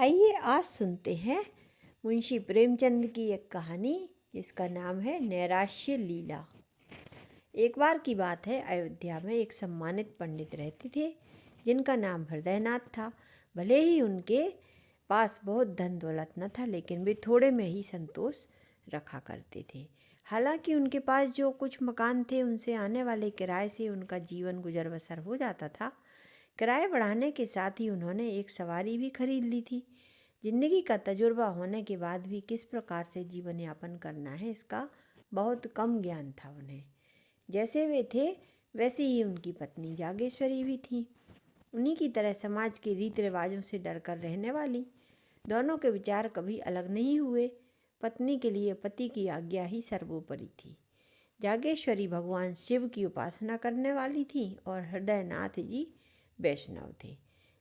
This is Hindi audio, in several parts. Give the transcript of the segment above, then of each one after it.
आइए आज सुनते हैं मुंशी प्रेमचंद की एक कहानी जिसका नाम है नैराश्य लीला। एक बार की बात है, अयोध्या में एक सम्मानित पंडित रहते थे जिनका नाम हृदयनाथ था। भले ही उनके पास बहुत धन दौलत न था, लेकिन वे थोड़े में ही संतोष रखा करते थे। हालांकि उनके पास जो कुछ मकान थे उनसे आने वाले किराए से उनका जीवन गुजर बसर हो जाता था। किराए बढ़ाने के साथ ही उन्होंने एक सवारी भी खरीद ली थी। जिंदगी का तजुर्बा होने के बाद भी किस प्रकार से जीवन यापन करना है इसका बहुत कम ज्ञान था उन्हें। जैसे वे थे वैसे ही उनकी पत्नी जागेश्वरी भी थी। उन्हीं की तरह समाज के रीति रिवाजों से डरकर रहने वाली। दोनों के विचार कभी अलग नहीं हुए। पत्नी के लिए पति की आज्ञा ही सर्वोपरि थी। जागेश्वरी भगवान शिव की उपासना करने वाली थी और हृदयनाथ जी वैष्णव थे,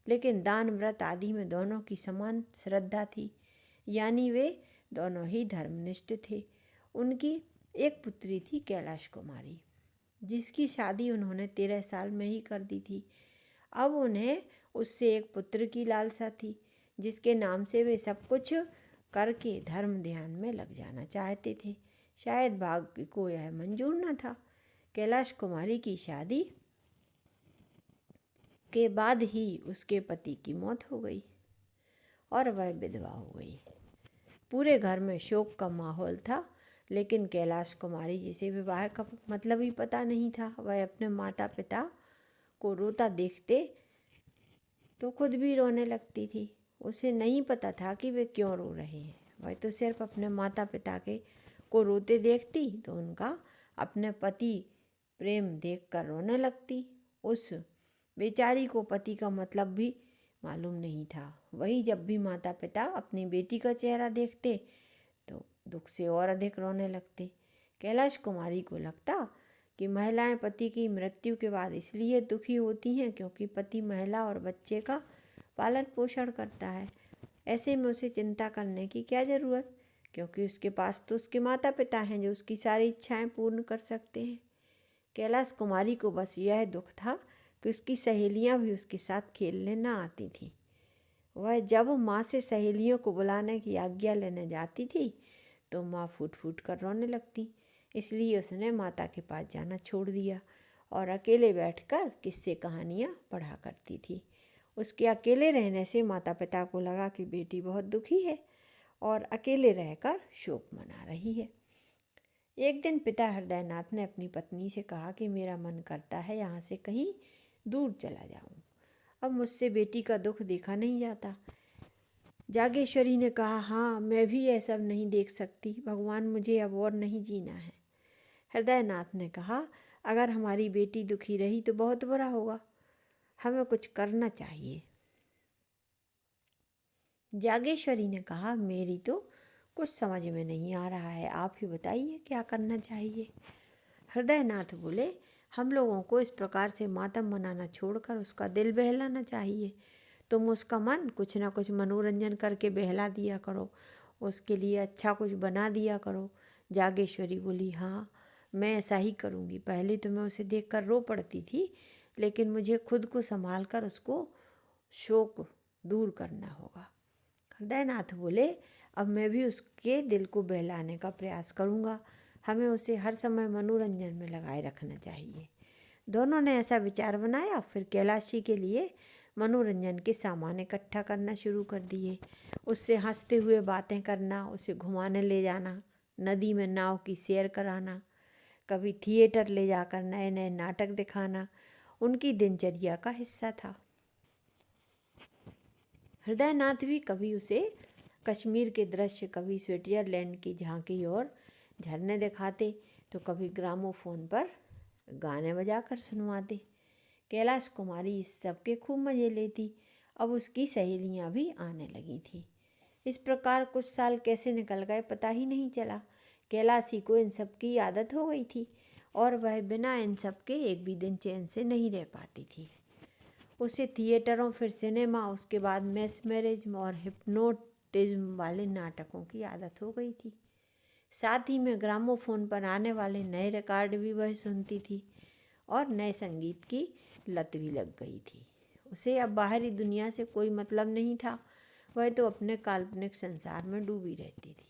लेकिन दान व्रत आदि में दोनों की समान श्रद्धा थी, यानी वे दोनों ही धर्मनिष्ठ थे। उनकी एक पुत्री थी कैलाश कुमारी, जिसकी शादी उन्होंने 13 साल में ही कर दी थी। अब उन्हें उससे एक पुत्र की लालसा थी, जिसके नाम से वे सब कुछ करके धर्म ध्यान में लग जाना चाहते थे। शायद भाग्य को यह मंजूर न था। कैलाश कुमारी की शादी के बाद ही उसके पति की मौत हो गई और वह विधवा हो गई। पूरे घर में शोक का माहौल था, लेकिन कैलाश कुमारी, जिसे विवाह का मतलब ही पता नहीं था, वह अपने माता पिता को रोता देखते तो खुद भी रोने लगती थी। उसे नहीं पता था कि वे क्यों रो रहे हैं। वह तो सिर्फ अपने माता पिता को रोते देखती तो उनका अपने पति प्रेम देखकर रोने लगती। उस बेचारी को पति का मतलब भी मालूम नहीं था। वही जब भी माता पिता अपनी बेटी का चेहरा देखते तो दुख से और अधिक रोने लगते। कैलाश कुमारी को लगता कि महिलाएं पति की मृत्यु के बाद इसलिए दुखी होती हैं क्योंकि पति महिला और बच्चे का पालन पोषण करता है। ऐसे में उसे चिंता करने की क्या ज़रूरत, क्योंकि उसके पास तो उसके माता पिता हैं जो उसकी सारी इच्छाएं पूर्ण कर सकते हैं। कैलाश कुमारी को बस यह दुख था कि उसकी सहेलियां भी उसके साथ खेलने न आती थीं। वह जब माँ से सहेलियों को बुलाने की आज्ञा लेने जाती थी तो माँ फूट फूट कर रोने लगती। इसलिए उसने माता के पास जाना छोड़ दिया और अकेले बैठकर किस्से कहानियाँ पढ़ा करती थी। उसके अकेले रहने से माता पिता को लगा कि बेटी बहुत दुखी है और अकेले रहकर शोक मना रही है। एक दिन पिता हृदयनाथ ने अपनी पत्नी से कहा कि मेरा मन करता है यहाँ से कहीं दूर चला जाऊं। अब मुझसे बेटी का दुख देखा नहीं जाता। जागेश्वरी ने कहा, हाँ, मैं भी यह सब नहीं देख सकती। भगवान, मुझे अब और नहीं जीना है। हृदयनाथ ने कहा, अगर हमारी बेटी दुखी रही तो बहुत बुरा होगा। हमें कुछ करना चाहिए। जागेश्वरी ने कहा, मेरी तो कुछ समझ में नहीं आ रहा है, आप ही बताइए क्या करना चाहिए। हृदयनाथ बोले, हम लोगों को इस प्रकार से मातम मनाना छोड़कर उसका दिल बहलाना चाहिए। तुम उसका मन कुछ ना कुछ मनोरंजन करके बहला दिया करो, उसके लिए अच्छा कुछ बना दिया करो। जागेश्वरी बोली, हाँ, मैं ऐसा ही करूँगी। पहले तो मैं उसे देखकर रो पड़ती थी, लेकिन मुझे खुद को संभाल कर उसको शोक दूर करना होगा। हृदयनाथ बोले, अब मैं भी उसके दिल को बहलाने का प्रयास करूँगा। हमें उसे हर समय मनोरंजन में लगाए रखना चाहिए। दोनों ने ऐसा विचार बनाया। फिर कैलाशी के लिए मनोरंजन के सामान इकट्ठा करना शुरू कर दिए। उससे हंसते हुए बातें करना, उसे घुमाने ले जाना, नदी में नाव की सैर कराना, कभी थिएटर ले जाकर नए नए नाटक दिखाना उनकी दिनचर्या का हिस्सा था। हृदयनाथ भी कभी उसे कश्मीर के दृश्य, कभी स्विट्जरलैंड की झांकी और झरने दिखाते तो कभी ग्रामोफोन पर गाने बजाकर सुनवाते। कैलाश कुमारी इस सब के खूब मज़े लेती। अब उसकी सहेलियां भी आने लगी थी। इस प्रकार कुछ साल कैसे निकल गए पता ही नहीं चला। कैलाशी को इन सब की आदत हो गई थी और वह बिना इन सब के एक भी दिन चैन से नहीं रह पाती थी। उसे थिएटरों, फिर सिनेमा, उसके बाद मैस्मरिज्म और हिप्नोटिज्म वाले नाटकों की आदत हो गई थी। साथ ही में ग्रामोफोन पर आने वाले नए रिकॉर्ड भी वह सुनती थी और नए संगीत की लत भी लग गई थी। उसे अब बाहरी दुनिया से कोई मतलब नहीं था। वह तो अपने काल्पनिक संसार में डूबी रहती थी।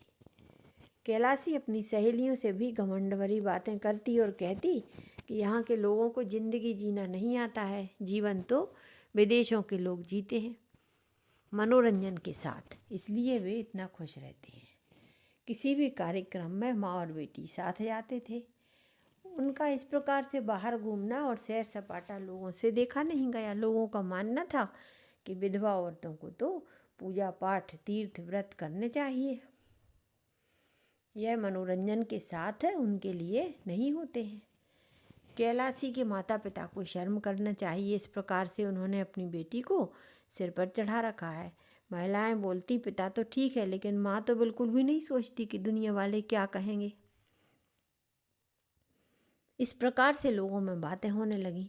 कैलाशी अपनी सहेलियों से भी घमंड भरी बातें करती और कहती कि यहाँ के लोगों को जिंदगी जीना नहीं आता है, जीवन तो विदेशों के लोग जीते हैं मनोरंजन के साथ, इसलिए वे इतना खुश रहते हैं। किसी भी कार्यक्रम में माँ और बेटी साथ जाते थे। उनका इस प्रकार से बाहर घूमना और सैर सपाटा लोगों से देखा नहीं गया। लोगों का मानना था कि विधवा औरतों को तो पूजा पाठ तीर्थ व्रत करने चाहिए, यह मनोरंजन के साथ उनके लिए नहीं होते हैं। कैलाशी के माता पिता को शर्म करना चाहिए, इस प्रकार से उन्होंने अपनी बेटी को सिर पर चढ़ा रखा है। महिलाएं बोलती पिता तो ठीक है, लेकिन माँ तो बिल्कुल भी नहीं सोचती कि दुनिया वाले क्या कहेंगे। इस प्रकार से लोगों में बातें होने लगीं।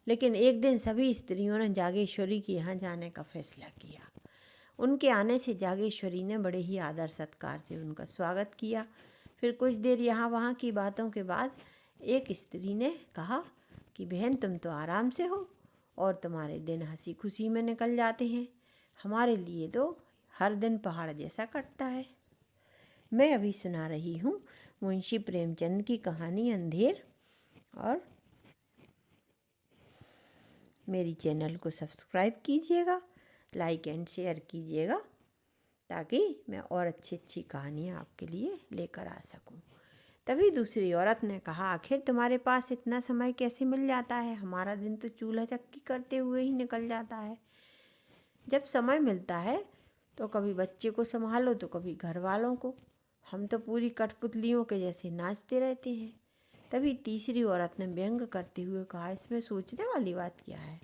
लेकिन एक दिन सभी स्त्रियों ने जागेश्वरी के यहाँ जाने का फैसला किया। उनके आने से जागेश्वरी ने बड़े ही आदर सत्कार से उनका स्वागत किया। फिर कुछ देर यहाँ वहाँ की बातों के बाद एक स्त्री ने कहा कि बहन, तुम तो आराम से हो और तुम्हारे दिन हंसी खुशी में निकल जाते हैं, हमारे लिए तो हर दिन पहाड़ जैसा कटता है। मैं अभी सुना रही हूँ मुंशी प्रेमचंद की कहानी अंधेर, और मेरी चैनल को सब्सक्राइब कीजिएगा, लाइक एंड शेयर कीजिएगा, ताकि मैं और अच्छी अच्छी कहानियाँ आपके लिए लेकर आ सकूं। तभी दूसरी औरत ने कहा, आखिर तुम्हारे पास इतना समय कैसे मिल जाता है? हमारा दिन तो चूल्हा चक्की करते हुए ही निकल जाता है। जब समय मिलता है तो कभी बच्चे को संभालो तो कभी घर वालों को, हम तो पूरी कठपुतलियों के जैसे नाचते रहते हैं। तभी तीसरी औरत ने व्यंग करते हुए कहा, इसमें सोचने वाली बात क्या है?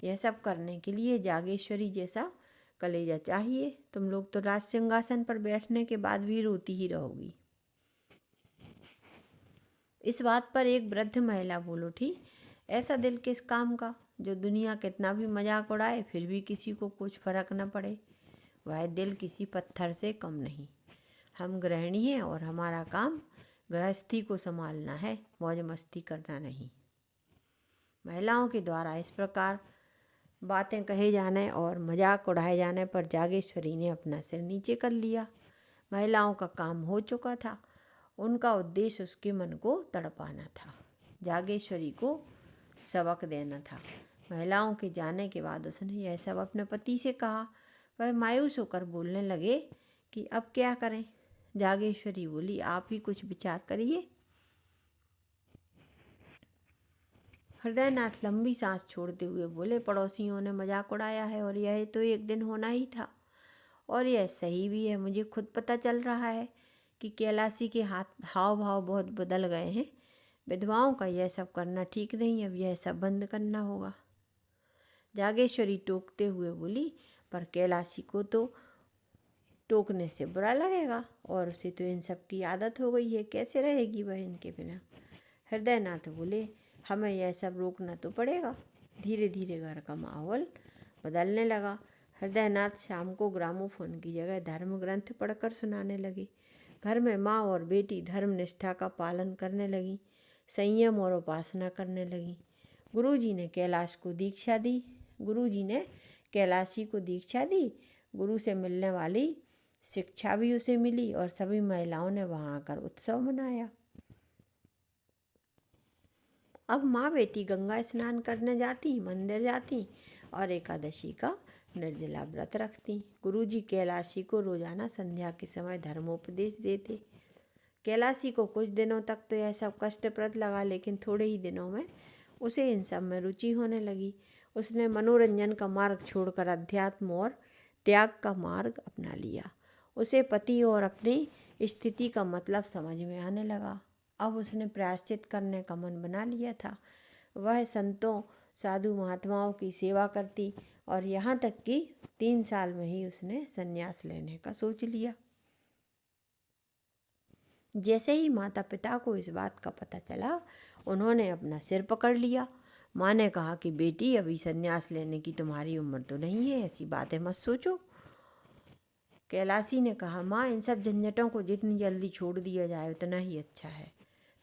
यह सब करने के लिए जागेश्वरी जैसा कलेजा चाहिए। तुम लोग तो राज सिंहासन पर बैठने के बाद भी रोती ही रहोगी। इस बात पर एक वृद्ध महिला बोल उठी, ऐसा दिल किस काम का जो दुनिया कितना भी मजाक उड़ाए फिर भी किसी को कुछ फर्क न पड़े। वह दिल किसी पत्थर से कम नहीं। हम गृहिणी हैं और हमारा काम गृहस्थी को संभालना है, मौज मस्ती करना नहीं। महिलाओं के द्वारा इस प्रकार बातें कहे जाने और मजाक उड़ाए जाने पर जागेश्वरी ने अपना सिर नीचे कर लिया। महिलाओं का काम हो चुका था। उनका उद्देश्य उसके मन को तड़पाना था, जागेश्वरी को सबक देना था। महिलाओं के जाने के बाद उसने यह सब अपने पति से कहा। वह मायूस होकर बोलने लगे कि अब क्या करें? जागेश्वरी बोली, आप ही कुछ विचार करिए। हृदयनाथ लंबी सांस छोड़ते हुए बोले, पड़ोसियों ने मजाक उड़ाया है और यह तो एक दिन होना ही था, और यह सही भी है। मुझे खुद पता चल रहा है कि कैलाशी के हाव भाव बहुत बदल गए हैं। विधवाओं का यह सब करना ठीक नहीं, अब यह सब बंद करना होगा। जागेश्वरी टोकते हुए बोली, पर कैलाशी को तो टोकने से बुरा लगेगा और उसे तो इन सब की आदत हो गई है, कैसे रहेगी वह इनके बिना? हृदयनाथ बोले, हमें यह सब रोकना तो पड़ेगा। धीरे धीरे घर का माहौल बदलने लगा। हृदयनाथ शाम को ग्रामोफोन की जगह धर्म ग्रंथ पढ़कर सुनाने लगे। घर में माँ और बेटी धर्म निष्ठा का पालन करने लगी, संयम और उपासना करने लगी। गुरुजी ने कैलाशी को दीक्षा दी। गुरु से मिलने वाली शिक्षा भी उसे मिली और सभी महिलाओं ने वहाँ आकर उत्सव मनाया। अब माँ बेटी गंगा स्नान करने जाती, मंदिर जाती और एकादशी का निर्जला व्रत रखती। गुरुजी कैलाशी को रोजाना संध्या के समय धर्मोपदेश देते। कैलाशी को कुछ दिनों तक तो यह सब कष्टप्रद लगा, लेकिन थोड़े ही दिनों में उसे इन सब में रुचि होने लगी। उसने मनोरंजन का मार्ग छोड़कर अध्यात्म और त्याग का मार्ग अपना लिया। उसे पति और अपनी स्थिति का मतलब समझ में आने लगा। अब उसने प्रायश्चित करने का मन बना लिया था। वह संतों, साधु महात्माओं की सेवा करती और यहाँ तक कि 3 साल में ही उसने संन्यास लेने का सोच लिया। जैसे ही माता पिता को इस बात का पता चला, उन्होंने अपना सिर पकड़ लिया। माँ ने कहा कि बेटी, अभी संन्यास लेने की तुम्हारी उम्र तो नहीं है, ऐसी बातें मत सोचो। कैलाशी ने कहा, माँ, इन सब झंझटों को जितनी जल्दी छोड़ दिया जाए उतना ही अच्छा है।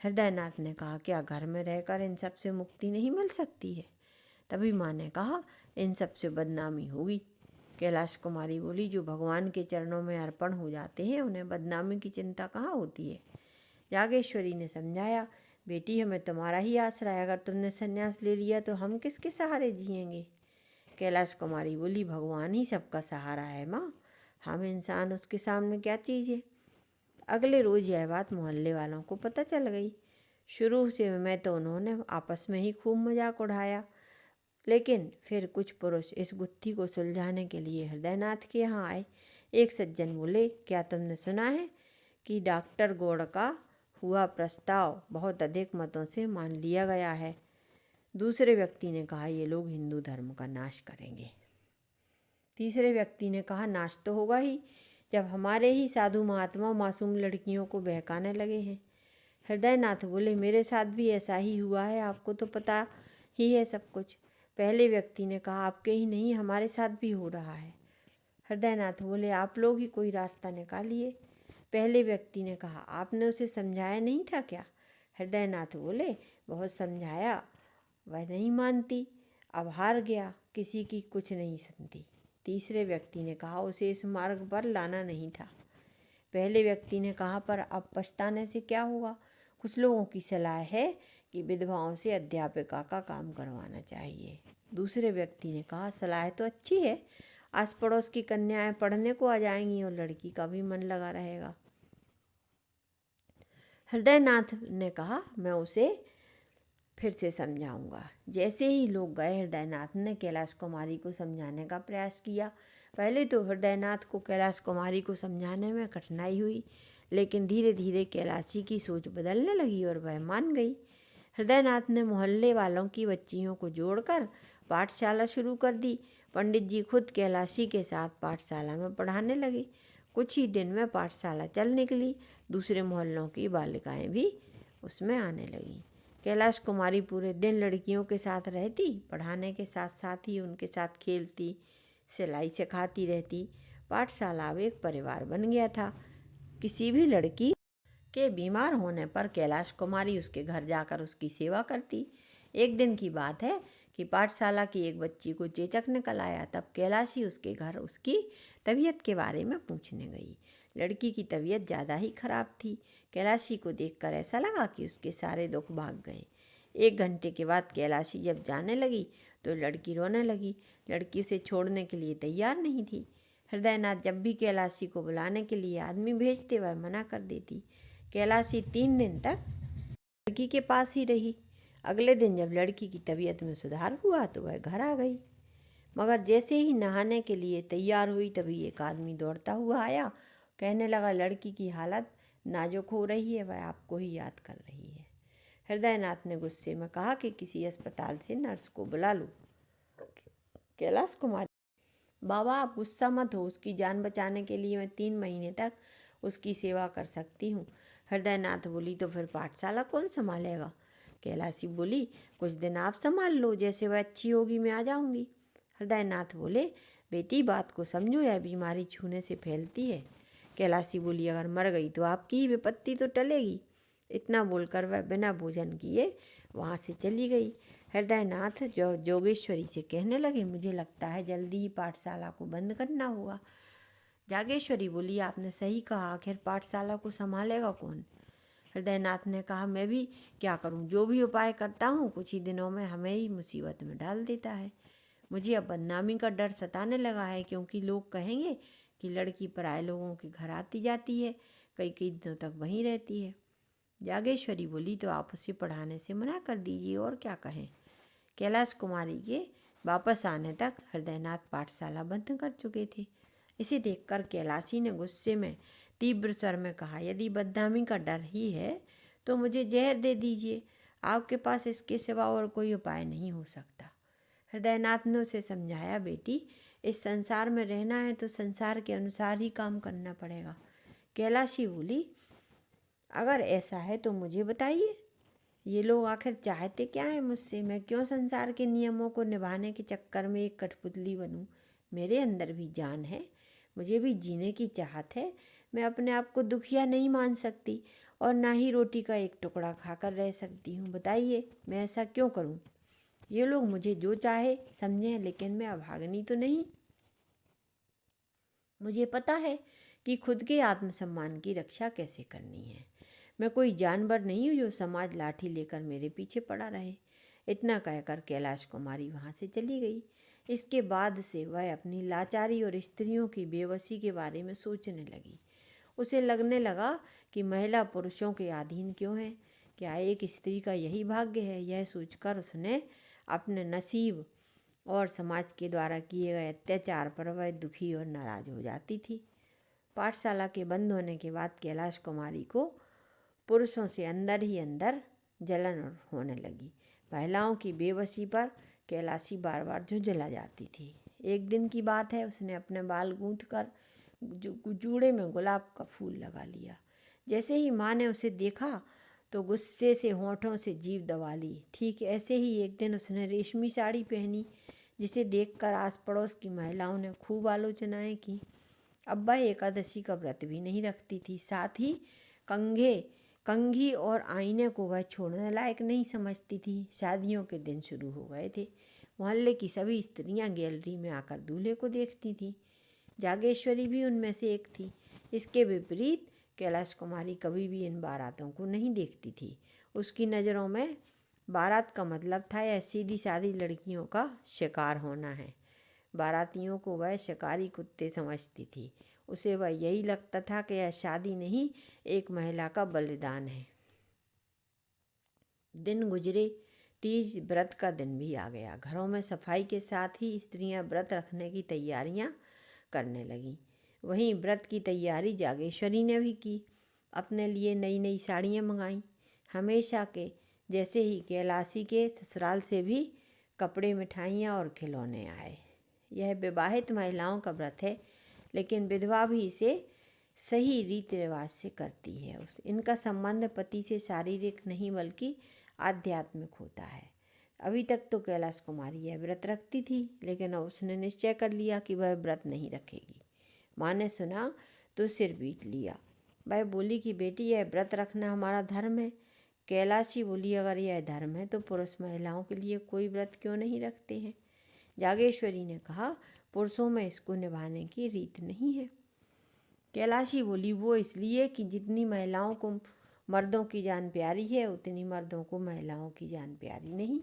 हृदयनाथ ने कहा, क्या घर में रहकर इन सब से मुक्ति नहीं मिल सकती है? तभी माँ ने कहा, इन सब से बदनामी होगी। कैलाश कुमारी बोली, जो भगवान के चरणों में अर्पण हो जाते हैं उन्हें बदनामी की चिंता कहाँ होती है। जागेश्वरी ने समझाया, बेटी हमें तुम्हारा ही आसरा है, अगर तुमने संन्यास ले लिया तो हम किसके सहारे जिएंगे। कैलाश कुमारी बोली, भगवान ही सबका सहारा है माँ, हम इंसान उसके सामने क्या चीज़ है। अगले रोज़ यह बात मोहल्ले वालों को पता चल गई। शुरू से मैं तो उन्होंने आपस में ही खूब मजाक उड़ाया, लेकिन फिर कुछ पुरुष इस गुत्थी को सुलझाने के लिए हृदयनाथ के यहाँ आए। एक सज्जन बोले, क्या तुमने सुना है कि डॉक्टर गौड़ का हुआ प्रस्ताव बहुत अधिक मतों से मान लिया गया है। दूसरे व्यक्ति ने कहा, ये लोग हिंदू धर्म का नाश करेंगे। तीसरे व्यक्ति ने कहा, नाश तो होगा ही, जब हमारे ही साधु महात्मा मासूम लड़कियों को बहकाने लगे हैं। हृदयनाथ बोले, मेरे साथ भी ऐसा ही हुआ है, आपको तो पता ही है सब कुछ। पहले व्यक्ति ने कहा, आपके ही नहीं हमारे साथ भी हो रहा है। हृदयनाथ बोले, आप लोग ही कोई रास्ता निकालिए। पहले व्यक्ति ने कहा, आपने उसे समझाया नहीं था क्या। हृदयनाथ बोले, बहुत समझाया, वह नहीं मानती, अब हार गया, किसी की कुछ नहीं सुनती। तीसरे व्यक्ति ने कहा, उसे इस मार्ग पर लाना नहीं था। पहले व्यक्ति ने कहा, पर अब पछताने से क्या होगा। कुछ लोगों की सलाह है कि विधवाओं से अध्यापिका का काम करवाना चाहिए। दूसरे व्यक्ति ने कहा, सलाह तो अच्छी है, आस पड़ोस की कन्याएं पढ़ने को आ जाएंगी और लड़की का भी मन लगा रहेगा। हृदयनाथ ने कहा, मैं उसे फिर से समझाऊंगा। जैसे ही लोग गए, हृदयनाथ ने कैलाश कुमारी को समझाने का प्रयास किया। पहले तो हृदयनाथ को कैलाश कुमारी को समझाने में कठिनाई हुई, लेकिन धीरे धीरे कैलाशी की सोच बदलने लगी और वह मान गई। हृदयनाथ ने मोहल्ले वालों की बच्चियों को जोड़कर पाठशाला शुरू कर दी। पंडित जी खुद कैलाशी के साथ पाठशाला में पढ़ाने लगे। कुछ ही दिन में पाठशाला चल निकली। दूसरे मोहल्लों की बालिकाएं भी उसमें आने लगीं। कैलाश कुमारी पूरे दिन लड़कियों के साथ रहती, पढ़ाने के साथ साथ ही उनके साथ खेलती, सिलाई सिखाती रहती। पाठशाला अब एक परिवार बन गया था। किसी भी लड़की के बीमार होने पर कैलाश कुमारी उसके घर जाकर उसकी सेवा करती। एक दिन की बात है कि पाठशाला की एक बच्ची को चेचक निकल आया। तब कैलाशी उसके घर उसकी तबीयत के बारे में पूछने गई। लड़की की तबीयत ज़्यादा ही खराब थी। कैलाशी को देखकर ऐसा लगा कि उसके सारे दुख भाग गए। 1 घंटे के बाद कैलाशी जब जाने लगी तो लड़की रोने लगी। लड़की उसे छोड़ने के लिए तैयार नहीं थी। हृदयनाथ जब भी कैलाशी को बुलाने के लिए आदमी भेजते, वह मना कर देती। कैलाशी 3 दिन तक लड़की के पास ही रही। अगले दिन जब लड़की की तबीयत में सुधार हुआ तो वह घर आ गई, मगर जैसे ही नहाने के लिए तैयार हुई तभी एक आदमी दौड़ता हुआ आया। कहने लगा, लड़की की हालत नाजुक हो रही है, वह आपको ही याद कर रही है। हृदयनाथ ने गुस्से में कहा कि किसी अस्पताल से नर्स को बुला लो। कैलाश कुमारी, बाबा आप गुस्सा मत हो, उसकी जान बचाने के लिए मैं 3 महीने तक उसकी सेवा कर सकती हूँ। हृदयनाथ बोली, तो फिर पाठशाला कौन संभालेगा। कैलाशी बोली, कुछ दिन आप संभाल लो, जैसे वह अच्छी होगी मैं आ जाऊँगी। हृदयनाथ बोले, बेटी बात को समझो, यह बीमारी छूने से फैलती है। कैलाशी बोली, अगर मर गई तो आपकी ही विपत्ति तो टलेगी। इतना बोलकर वह बिना भोजन किए वहाँ से चली गई। हृदयनाथ जोगेश्वरी से कहने लगे, मुझे लगता है जल्दी ही पाठशाला को बंद करना होगा। जागेश्वरी बोली, आपने सही कहा, आखिर पाठशाला को संभालेगा कौन। हृदयनाथ ने कहा, मैं भी क्या करूं, जो भी उपाय करता हूं कुछ ही दिनों में हमें ही मुसीबत में डाल देता है। मुझे अब बदनामी का डर सताने लगा है, क्योंकि लोग कहेंगे कि लड़की पराए लोगों के घर आती जाती है, कई कई दिनों तक वहीं रहती है। जागेश्वरी बोली, तो आप उसे पढ़ाने से मना कर दीजिए, और क्या कहें। कैलाश कुमारी के वापस आने तक हृदयनाथ पाठशाला बंद कर चुके थे। इसे देखकर कैलाशी ने गुस्से में तीव्र स्वर में कहा, यदि बदनामी का डर ही है तो मुझे जहर दे दीजिए, आपके पास इसके सिवा और कोई उपाय नहीं हो सकता। हृदयनाथ ने उसे समझाया, बेटी इस संसार में रहना है तो संसार के अनुसार ही काम करना पड़ेगा। कैलाशी बोली, अगर ऐसा है तो मुझे बताइए, ये लोग आखिर चाहते क्या है मुझसे। मैं क्यों संसार के नियमों को निभाने के चक्कर में एक कठपुतली बनूं। मेरे अंदर भी जान है, मुझे भी जीने की चाहत है। मैं अपने आप को दुखिया नहीं मान सकती और ना ही रोटी का एक टुकड़ा खाकर रह सकती हूँ। बताइए मैं ऐसा क्यों करूँ। ये लोग मुझे जो चाहे समझें, लेकिन मैं अभागनी तो नहीं। मुझे पता है कि खुद के आत्मसम्मान की रक्षा कैसे करनी है। मैं कोई जानवर नहीं हूँ जो समाज लाठी लेकर मेरे पीछे पड़ा रहे। इतना कहकर कैलाश कुमारी वहाँ से चली गई। इसके बाद से वह अपनी लाचारी और स्त्रियों की बेबसी के बारे में सोचने लगी। उसे लगने लगा कि महिला पुरुषों के अधीन क्यों है। क्या एक स्त्री का यही भाग्य है? यह सोचकर उसने अपने नसीब और समाज के द्वारा किए गए अत्याचार पर वह दुखी और नाराज हो जाती थी। पाठशाला के बंद होने के बाद कैलाश कुमारी को पुरुषों से अंदर ही अंदर जलन होने लगी। महिलाओं की बेबसी पर कैलाशी बार बार झुंझला जाती थी। एक दिन की बात है, उसने अपने बाल गूंथ कर जूड़े में गुलाब का फूल लगा लिया। जैसे ही माँ ने उसे देखा तो गुस्से से होठों से जीभ दबा ली। ठीक ऐसे ही एक दिन उसने रेशमी साड़ी पहनी, जिसे देखकर आस पड़ोस की महिलाओं ने खूब आलोचनाएं की। अब वह एकादशी का व्रत भी नहीं रखती थी, साथ ही कंघी और आईने को वह छोड़ने लायक नहीं समझती थी। शादियों के दिन शुरू हो गए थे। मोहल्ले की सभी स्त्रियां गैलरी में आकर दूल्हे को देखती थीं। जागेश्वरी भी उनमें से एक थी। इसके विपरीत कैलाश कुमारी कभी भी इन बारातों को नहीं देखती थी। उसकी नज़रों में बारात का मतलब था यह सीधी सादी लड़कियों का शिकार होना है। बारातियों को वह शिकारी कुत्ते समझती थी। उसे वह यही लगता था कि यह शादी नहीं, एक महिला का बलिदान है। दिन गुजरे, तीज व्रत का दिन भी आ गया। घरों में सफाई के साथ ही स्त्रियां व्रत रखने की तैयारियां करने लगीं। वहीं व्रत की तैयारी जागेश्वरी ने भी की। अपने लिए नई नई साड़ियाँ मंगाईं। हमेशा के जैसे ही कैलाशी के ससुराल से भी कपड़े, मिठाइयाँ और खिलौने आए। यह विवाहित महिलाओं का व्रत है, लेकिन विधवा भी इसे सही रीति रिवाज से करती है। इनका संबंध पति से शारीरिक नहीं बल्कि आध्यात्मिक होता है। अभी तक तो कैलाश कुमारी यह व्रत रखती थी, लेकिन अब उसने निश्चय कर लिया कि वह व्रत नहीं रखेगी। माँ ने सुना तो सिर पीट लिया। वह बोली कि बेटी, यह व्रत रखना हमारा धर्म है। कैलाशी बोली, अगर यह धर्म है तो पुरुष महिलाओं के लिए कोई व्रत क्यों नहीं रखते हैं? जागेश्वरी ने कहा, पुरुषों में इसको निभाने की रीत नहीं है। कैलाशी बोली, वो इसलिए कि जितनी महिलाओं को मर्दों की जान प्यारी है, उतनी मर्दों को महिलाओं की जान प्यारी नहीं।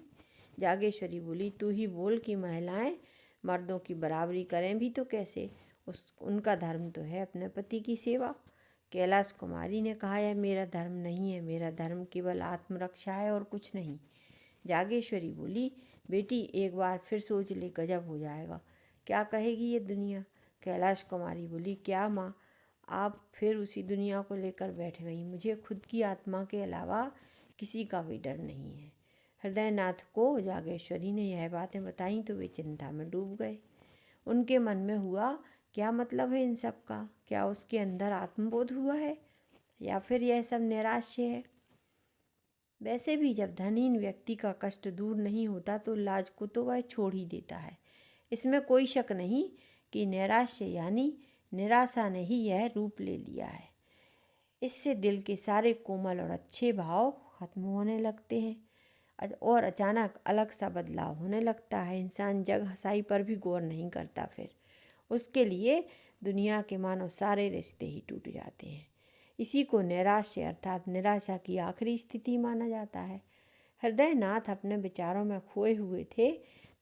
जागेश्वरी बोली, तू ही बोल कि महिलाएं मर्दों की बराबरी करें भी तो कैसे? उनका धर्म तो है अपने पति की सेवा। कैलाश कुमारी ने कहा, यह मेरा धर्म नहीं है। मेरा धर्म केवल आत्मरक्षा है और कुछ नहीं। जागेश्वरी बोली, बेटी एक बार फिर सोच ले, गजब हो जाएगा। क्या कहेगी ये दुनिया? कैलाश कुमारी बोली, क्या माँ, आप फिर उसी दुनिया को लेकर बैठ गई। मुझे खुद की आत्मा के अलावा किसी का भी डर नहीं है। हृदयनाथ को जागेश्वरी ने यह बातें बताईं तो वे चिंता में डूब गए। उनके मन में हुआ, क्या मतलब है इन सब का? क्या उसके अंदर आत्मबोध हुआ है, या फिर यह सब नैराश्य है? वैसे भी जब धनहीन व्यक्ति का कष्ट दूर नहीं होता तो लाज को तो वह छोड़ ही देता है। इसमें कोई शक नहीं कि नैराश्य यानी निराशा ने ही यह रूप ले लिया है। इससे दिल के सारे कोमल और अच्छे भाव खत्म होने लगते हैं और अचानक अलग सा बदलाव होने लगता है। इंसान जग हंसाई पर भी गौर नहीं करता। फिर उसके लिए दुनिया के मानो सारे रिश्ते ही टूट जाते हैं। इसी को नैराश्य अर्थात निराशा की आखिरी स्थिति माना जाता है। हृदयनाथ अपने विचारों में खोए हुए थे।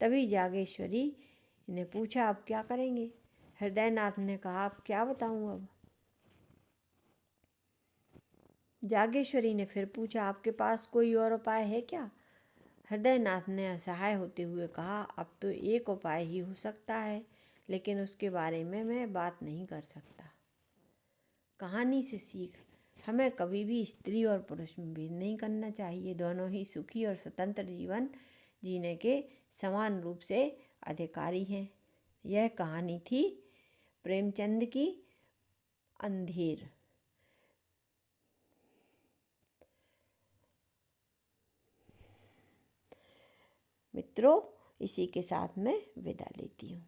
तभी जागेश्वरी ने पूछा, अब क्या करेंगे? हृदयनाथ ने कहा, अब क्या बताऊं अब? जागेश्वरी ने फिर पूछा, आपके पास कोई और उपाय है क्या? हृदयनाथ ने असहाय होते हुए कहा, अब तो एक उपाय ही हो सकता है, लेकिन उसके बारे में मैं बात नहीं कर सकता। कहानी से सीख, हमें कभी भी स्त्री और पुरुष में भेद नहीं करना चाहिए। दोनों ही सुखी और स्वतंत्र जीवन जीने के समान रूप से अधिकारी हैं। यह कहानी थी प्रेमचंद की अंधेर। मित्रों, इसी के साथ मैं विदा लेती हूँ।